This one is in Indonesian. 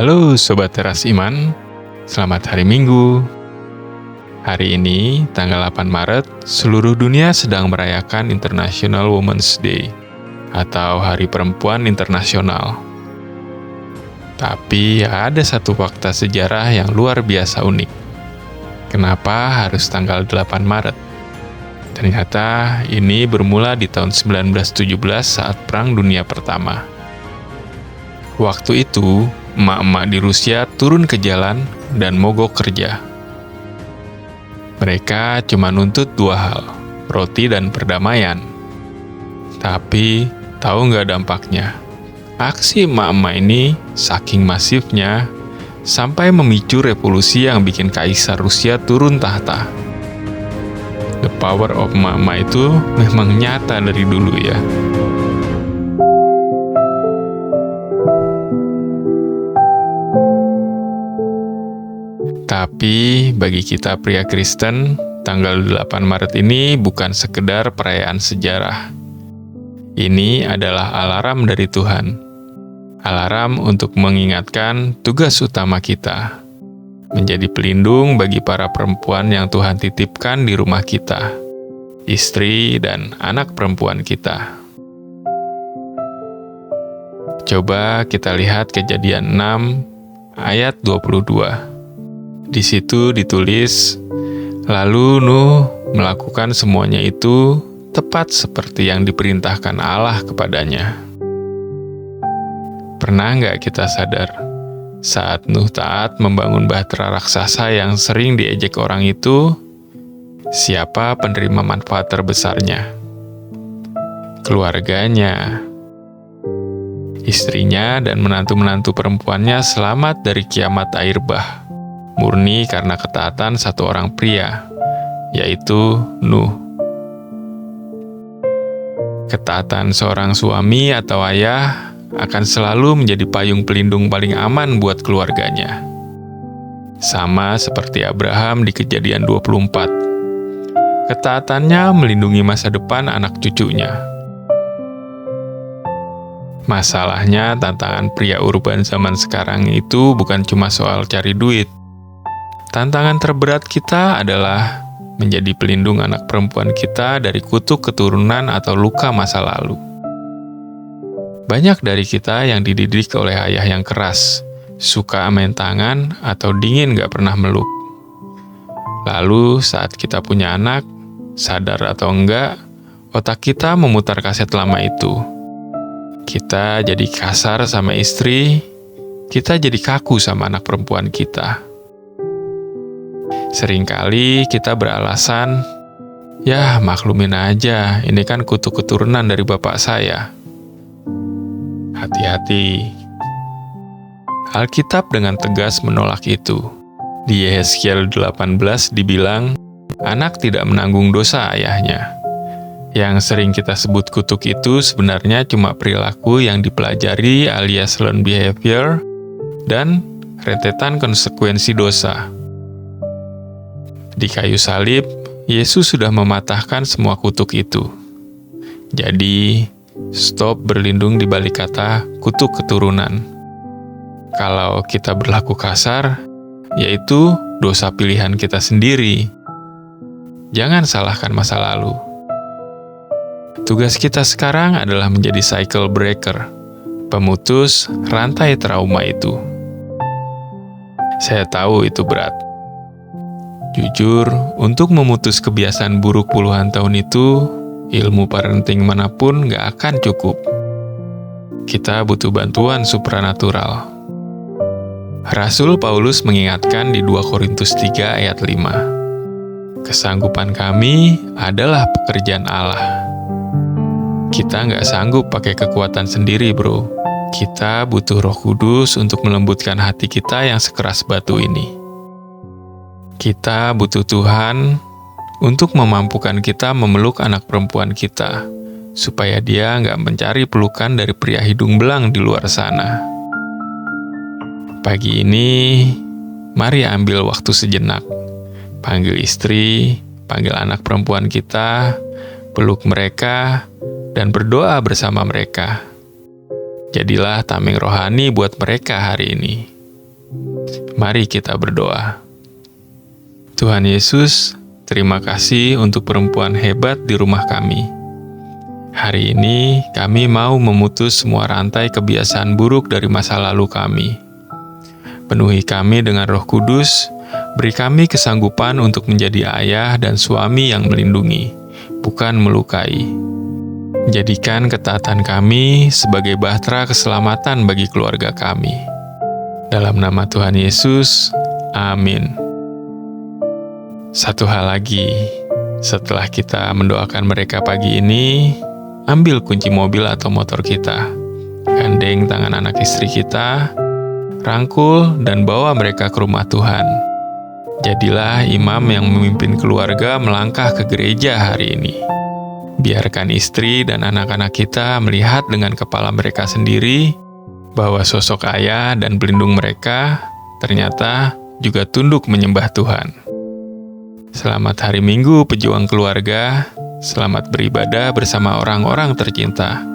Halo Sobat Teras Iman, selamat hari Minggu. Hari ini, tanggal 8 Maret, seluruh dunia sedang merayakan International Women's Day, atau Hari Perempuan Internasional. Tapi ada satu fakta sejarah yang luar biasa unik. Kenapa harus tanggal 8 Maret? Ternyata ini bermula di tahun 1917 saat Perang Dunia Pertama. Waktu itu, emak-emak di Rusia turun ke jalan dan mogok kerja. Mereka cuma nuntut dua hal, roti dan perdamaian. Tapi, tahu nggak dampaknya? Aksi emak-emak ini saking masifnya, sampai memicu revolusi yang bikin Kaisar Rusia turun tahta. The power of emak-emak itu memang nyata dari dulu ya. Tapi bagi kita pria Kristen, tanggal 8 Maret ini bukan sekedar perayaan sejarah. Ini adalah alarm dari Tuhan. Alarm untuk mengingatkan tugas utama kita. Menjadi pelindung bagi para perempuan yang Tuhan titipkan di rumah kita. Istri dan anak perempuan kita. Coba kita lihat Kejadian 6 ayat 22. Di situ ditulis, lalu Nuh melakukan semuanya itu tepat seperti yang diperintahkan Allah kepadanya. Pernah nggak kita sadar, saat Nuh taat membangun bahtera raksasa yang sering diejek orang itu, siapa penerima manfaat terbesarnya? Keluarganya. Istrinya dan menantu-menantu perempuannya selamat dari kiamat air bah. Murni karena ketaatan satu orang pria, yaitu Nuh. Ketaatan seorang suami atau ayah akan selalu menjadi payung pelindung paling aman buat keluarganya. Sama seperti Abraham di Kejadian 24. Ketaatannya melindungi masa depan anak cucunya. Masalahnya, tantangan pria urban zaman sekarang itu bukan cuma soal cari duit. Tantangan terberat kita adalah menjadi pelindung anak perempuan kita dari kutuk keturunan atau luka masa lalu. Banyak dari kita yang dididik oleh ayah yang keras, suka main tangan atau dingin gak pernah meluk. Lalu saat kita punya anak, sadar atau enggak, otak kita memutar kaset lama itu. Kita jadi kasar sama istri, kita jadi kaku sama anak perempuan kita. Seringkali kita beralasan, ya maklumin aja, ini kan kutuk keturunan dari bapak saya. Hati-hati. Alkitab dengan tegas menolak itu. Di Yehezkiel 18 dibilang, anak tidak menanggung dosa ayahnya. Yang sering kita sebut kutuk itu sebenarnya cuma perilaku yang dipelajari alias learned behavior dan rentetan konsekuensi dosa. Di kayu salib, Yesus sudah mematahkan semua kutuk itu. Jadi, stop berlindung di balik kata kutuk keturunan. Kalau kita berlaku kasar, yaitu dosa pilihan kita sendiri. Jangan salahkan masa lalu. Tugas kita sekarang adalah menjadi cycle breaker, pemutus rantai trauma itu. Saya tahu itu berat. Jujur, untuk memutus kebiasaan buruk puluhan tahun itu, ilmu parenting manapun gak akan cukup. Kita butuh bantuan supranatural. Rasul Paulus mengingatkan di 2 Korintus 3 ayat 5. Kesanggupan kami adalah pekerjaan Allah. Kita gak sanggup pakai kekuatan sendiri, bro. Kita butuh Roh Kudus untuk melembutkan hati kita yang sekeras batu ini. Kita butuh Tuhan untuk memampukan kita memeluk anak perempuan kita, supaya dia nggak mencari pelukan dari pria hidung belang di luar sana. Pagi ini, mari ambil waktu sejenak. Panggil istri, panggil anak perempuan kita, peluk mereka, dan berdoa bersama mereka. Jadilah tameng rohani buat mereka hari ini. Mari kita berdoa. Tuhan Yesus, terima kasih untuk perempuan hebat di rumah kami. Hari ini kami mau memutus semua rantai kebiasaan buruk dari masa lalu kami. Penuhi kami dengan Roh Kudus, beri kami kesanggupan untuk menjadi ayah dan suami yang melindungi, bukan melukai. Jadikan ketaatan kami sebagai bahtera keselamatan bagi keluarga kami. Dalam nama Tuhan Yesus, amin. Satu hal lagi, setelah kita mendoakan mereka pagi ini, ambil kunci mobil atau motor kita, gandeng tangan anak istri kita, rangkul dan bawa mereka ke rumah Tuhan. Jadilah imam yang memimpin keluarga melangkah ke gereja hari ini. Biarkan istri dan anak-anak kita melihat dengan kepala mereka sendiri bahwa sosok ayah dan pelindung mereka ternyata juga tunduk menyembah Tuhan. Selamat hari Minggu pejuang keluarga, selamat beribadah bersama orang-orang tercinta.